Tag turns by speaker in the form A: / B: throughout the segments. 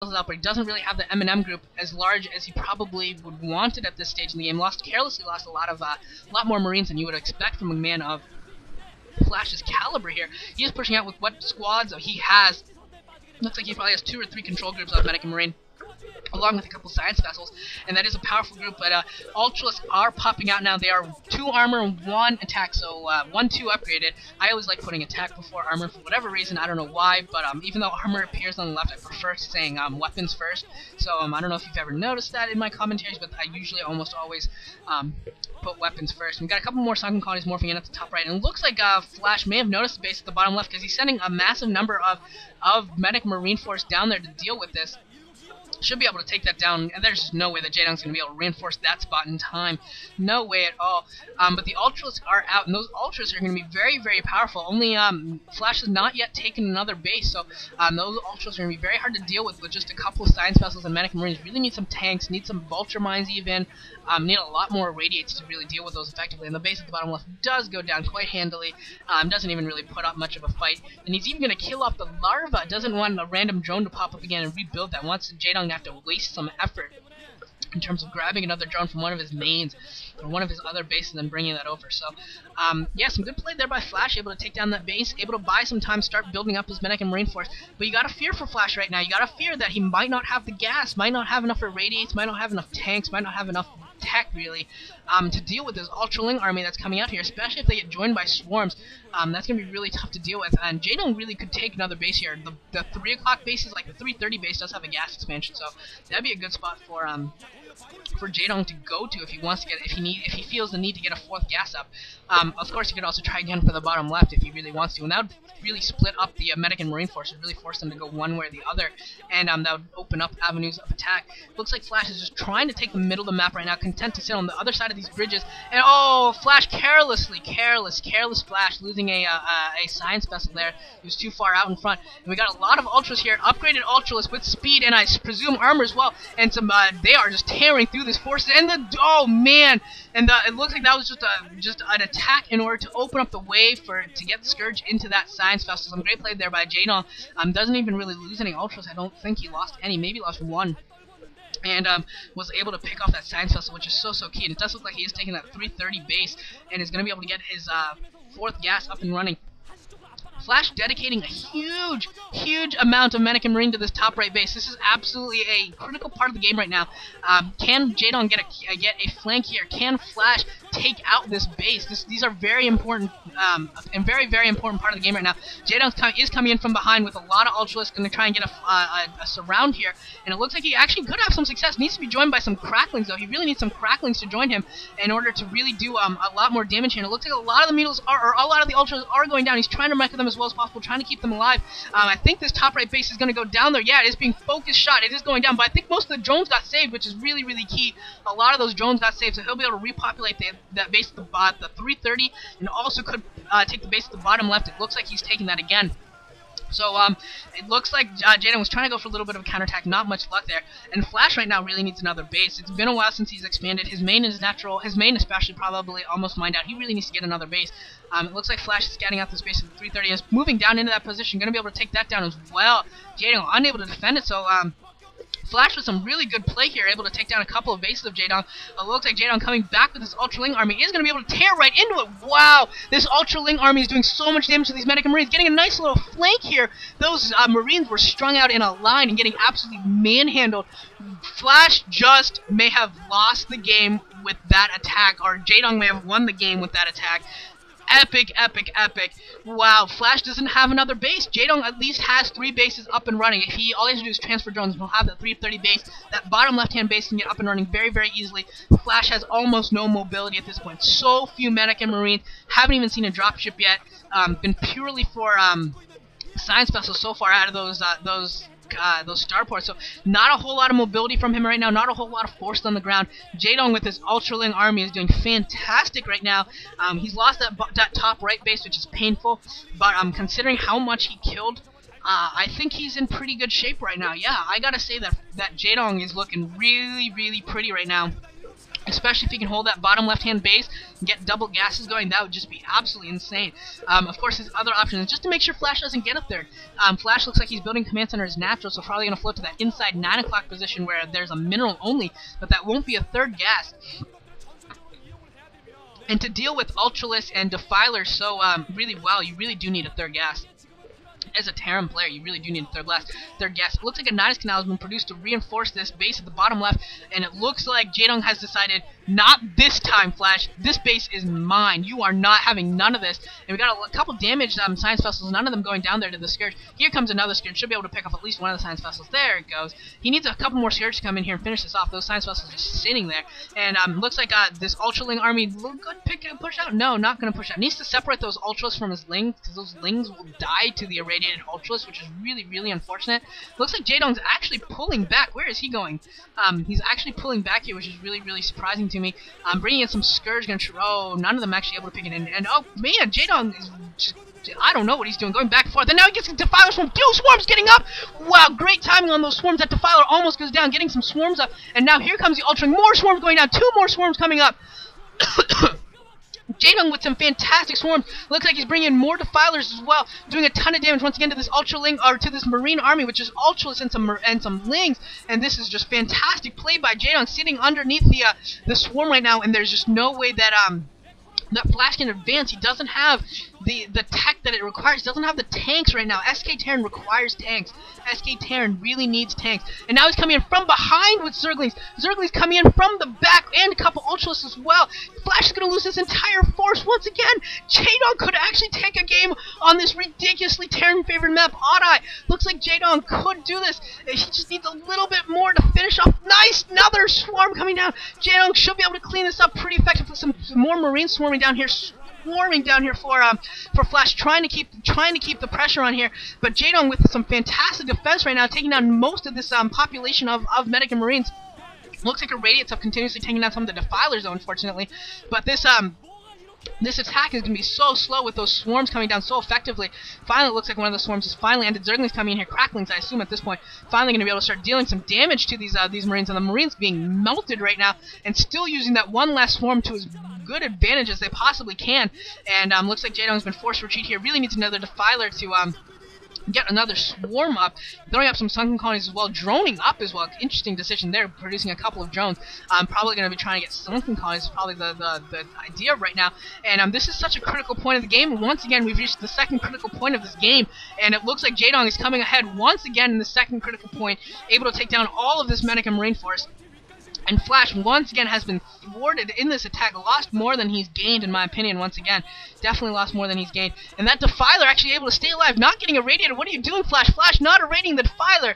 A: out, but he doesn't really have the M&M group as large as he probably would want it at this stage in the game. Carelessly lost a lot more Marines than you would expect from a man of Flash's caliber here. He is pushing out with what squads he has. Looks like he probably has 2 or 3 control groups of Medic and Marine, along with a couple science vessels, and that is a powerful group. But Ultralists are popping out now. They are 2 armor and 1 attack, so 1-2 upgraded. I always like putting attack before armor for whatever reason. I don't know why, but even though armor appears on the left, I prefer saying weapons first. So I don't know if you've ever noticed that in my commentaries, but I usually almost always put weapons first. We've got a couple more sunken colonies morphing in at the top right, and it looks like Flash may have noticed the base at the bottom left, because he's sending a massive number of medic marine force down there to deal with this. Should be able to take that down, and there's just no way that Jaedong's going to be able to reinforce that spot in time. No way at all. But the Ultralists are out, and those Ultras are going to be very, very powerful. Only Flash has not yet taken another base, so those Ultras are going to be very hard to deal with just a couple of Science Vessels and Medic Marines. Really need some tanks, need some Vulture Mines even, need a lot more Radiates to really deal with those effectively. And the base at the bottom left does go down quite handily, doesn't even really put up much of a fight. And he's even going to kill off the Larva, doesn't want a random drone to pop up again and rebuild that. Wants Jaedong to have to waste some effort in terms of grabbing another drone from one of his mains or one of his other bases and bringing that over. So, yeah, some good play there by Flash, able to take down that base, able to buy some time, start building up his Medic and Marine Force. But you gotta fear for Flash right now. You gotta fear that he might not have the gas, might not have enough Irradiates, might not have enough tanks, might not have enough tech, really, to deal with this Ultraling army that's coming out here, especially if they get joined by swarms. That's going to be really tough to deal with, and Jaedong really could take another base here. The 3 o'clock base is like the 3:30 base does have a gas expansion, so that'd be a good spot for Jaedong to go to if he wants to get, if he feels the need to get a 4th gas up. Of course, he could also try again for the bottom left if he really wants to, and that would really split up the Medic and Marine Force, and really force them to go one way or the other, and that would open up avenues of attack. Looks like Flash is just trying to take the middle of the map right now, content to sit on the other side of these bridges, and oh, Flash careless Flash, losing a science vessel there. He was too far out in front, and we got a lot of Ultras here, upgraded Ultralists with speed, and I presume armor as well, and some, they are just tearing through this forces, and oh man, and it looks like that was just an attack in order to open up the way to get Scourge into that science vessel. Some great play there by Jaedong. Doesn't even really lose any Ultras. I don't think he lost any, maybe lost 1. And was able to pick off that science vessel, which is so key. And it does look like he is taking that 3:30 base and is going to be able to get his 4th gas up and running. Flash dedicating a huge amount of Medic and Marine to this top right base. This is absolutely a critical part of the game right now. Can Jaedong get a flank here? Can Flash take out this base? These are very important, and very important part of the game right now. Jaedong is coming in from behind with a lot of Ultralists, going to try and get a surround here, and it looks like he actually could have some success. Needs to be joined by some Cracklings, though. He really needs some Cracklings to join him in order to really do a lot more damage here. And it looks like a lot of the Needles or a lot of the Ultras are going down. He's trying to mech them as well as possible, trying to keep them alive. I think this top right base is going to go down there. Yeah, it is being focus shot. It is going down, but I think most of the drones got saved, which is really key. A lot of those drones got saved, so he'll be able to repopulate that base at the 3:30, and also could take the base at the bottom left. It looks like he's taking that again. So, it looks like Jaedong was trying to go for a little bit of a counterattack, not much luck there. And Flash right now really needs another base. It's been a while since he's expanded. His main is natural. His main especially probably almost mined out. He really needs to get another base. It looks like Flash is scouting out this base at the 3:30 and is moving down into that position. Going to be able to take that down as well. Jaedong unable to defend it, so, Flash with some really good play here, able to take down a couple of bases of Jaedong. It looks like Jaedong coming back with his Ultraling army is going to be able to tear right into it. Wow! This Ultraling army is doing so much damage to these Medic and Marines, getting a nice little flank here. Those Marines were strung out in a line and getting absolutely manhandled. Flash just may have lost the game with that attack, or Jaedong may have won the game with that attack. Epic. Wow, Flash doesn't have another base. Jaedong at least has 3 bases up and running. If all he has to do is transfer drones, he'll have that 3:30 base. That bottom left-hand base can get up and running very easily. Flash has almost no mobility at this point. So few Medic and Marines. Haven't even seen a dropship yet. Been purely for science vessels so far out of those starports, so not a whole lot of mobility from him right now, not a whole lot of force on the ground. Jaedong with his Ultraling army is doing fantastic right now. He's lost that top right base, which is painful, but considering how much he killed, I think he's in pretty good shape right now. Yeah, I gotta say that Jaedong is looking really pretty right now. Especially if he can hold that bottom left-hand base and get double gases going, that would just be absolutely insane. Of course, his other option is just to make sure Flash doesn't get up there. Flash looks like he's building command center as natural, so probably going to float to that inside 9 o'clock position where there's a mineral only, but that won't be a third gas. And to deal with Ultralisk and Defiler so really well, you really do need a third gas. As a Terran player, you really do need a third gas. It looks like a Nidus Canal has been produced to reinforce this base at the bottom left, and it looks like Jaedong has decided, not this time, Flash. This base is mine. You are not having none of this. And we got a couple damaged Science Vessels, none of them going down there to the Scourge. Here comes another Scourge. Should be able to pick off at least one of the Science Vessels. There it goes. He needs a couple more Scourge to come in here and finish this off. Those Science Vessels are just sitting there. And looks like this Ultraling army could push out. No, not going to push out. Needs to separate those Ultras from his Lings, because those Lings will die to the irradiated Ultras, which is really, really unfortunate. Looks like Jaedong's actually pulling back. Where is he going? He's actually pulling back here, which is really, really surprising to me. Bringing in some Scourge. Oh, none of them actually able to pick it in. And oh man, Jaedong is just, I don't know what he's doing, going back and forth. And now he gets a Defiler Swarm. 2 swarms getting up. Wow, great timing on those swarms. That Defiler almost goes down, getting some swarms up. And now here comes the Ultraling. More swarms going down. 2 more swarms coming up. Jaedong with some fantastic swarms. Looks like he's bringing in more Defilers as well, doing a ton of damage once again to this Ultraling, or to this Marine army, which is Ultras and some Lings. And this is just fantastic play by Jaedong, sitting underneath the swarm right now. And there's just no way that that Flash can advance. He doesn't have the tech that it requires. He doesn't have the tanks right now. SK Terran requires tanks. SK Terran really needs tanks. And now he's coming in from behind with Zerglings. Zerglings coming in from the back, and a couple Ultras as well. Flash is going to lose his entire force once again. Jaedong could actually take a game on this ridiculously Terran-favored map, Odd-Eye. Looks like Jaedong could do this. He just needs a little bit more to finish off. Nice! Another swarm coming down. Jaedong should be able to clean this up pretty effectively. Some more Marines swarming down here for Flash, trying to keep the pressure on here. But Jaedong with some fantastic defense right now, taking down most of this population of medic and Marines. Looks like Irradiates have continuously taken down some of the Defilers, though, unfortunately. But this attack is going to be so slow with those swarms coming down so effectively. Finally, it looks like one of the swarms has finally ended. Zerglings coming in here, Cracklings, I assume, at this point. Finally going to be able to start dealing some damage to these Marines, and the Marines being melted right now, and still using that one last swarm to his good advantage as they possibly can. And looks like Jaedong's been forced to retreat here. Really needs another Defiler to get another swarm up, throwing up some sunken colonies as well, droning up as well. Interesting decision there, producing a couple of drones. Probably going to be trying to get sunken colonies is probably the idea right now. And this is such a critical point of the game. Once again, we've reached the second critical point of this game, and it looks like Jaedong is coming ahead once again in the second critical point, able to take down all of this medic and Marine force. And Flash, once again, has been thwarted in this attack, lost more than he's gained, in my opinion, once again. Definitely lost more than he's gained. And that Defiler actually able to stay alive, not getting irradiated. What are you doing, Flash? Flash not irradiating the Defiler.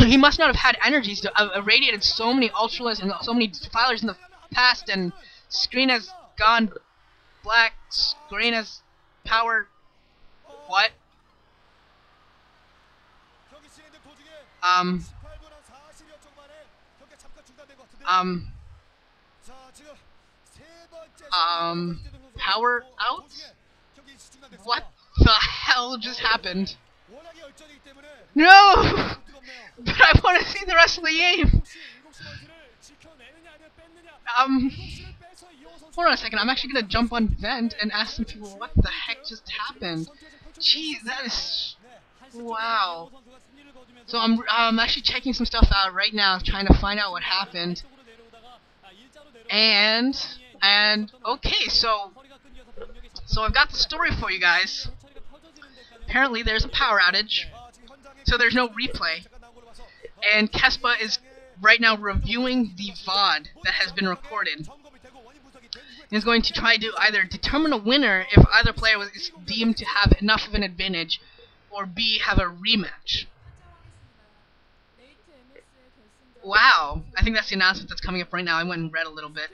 A: He must not have had energies to have irradiated so many Ultralists and so many Defilers in the past, and screen has gone black, screen has power... What? Power out? What the hell just happened? No! But I want to see the rest of the game! Hold on a second, I'm actually gonna jump on Vent and ask some people what the heck just happened. Jeez, that is... Wow. So I'm actually checking some stuff out right now, trying to find out what happened. And okay, so I've got the story for you guys. Apparently there's a power outage, so there's no replay. And Kespa is right now reviewing the VOD that has been recorded. And is going to try to either determine a winner if either player is deemed to have enough of an advantage, or B, have a rematch. Wow, I think that's the announcement that's coming up right now. I went and read a little bit.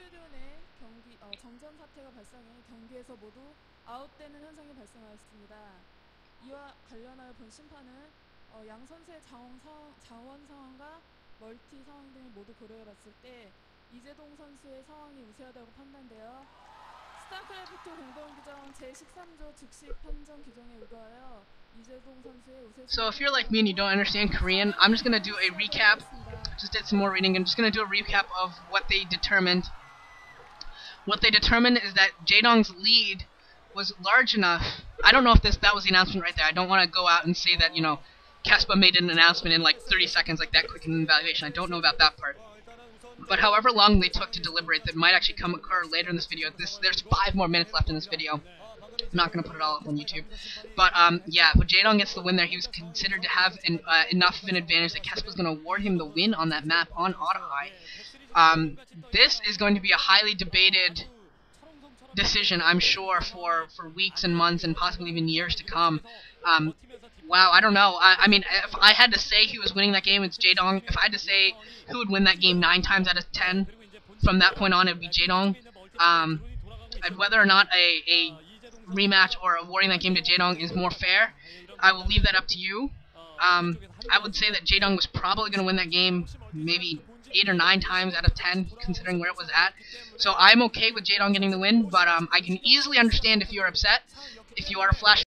A: So if you're like me and you don't understand Korean, I'm just going to do a recap. Just did some more reading and just going to do a recap of what they determined. what they determined is that Jaedong's lead was large enough. I don't know if that was the announcement right there. I don't want to go out and say that, you know, Kespa made an announcement in like 30 seconds, like that quick in evaluation. I don't know about that part. But however long they took to deliberate, that might actually occur later in this video. There's 5 more minutes left in this video. I'm not going to put it all up on YouTube. But, yeah, but Jaedong gets the win there. He was considered to have enough of an advantage that Kespa was going to award him the win on that map on Auto High. This is going to be a highly debated decision, I'm sure, for weeks and months and possibly even years to come. Wow, I don't know. I mean, if I had to say who was winning that game, it's Jaedong. If I had to say who would win that game 9 times out of 10, from that point on, it would be Jaedong. Whether or not a rematch or awarding that game to Jaedong is more fair, I will leave that up to you. I would say that Jaedong was probably going to win that game maybe 8 or 9 times out of 10, considering where it was at. So I'm okay with Jaedong getting the win, but I can easily understand if you're upset. If you are a Flash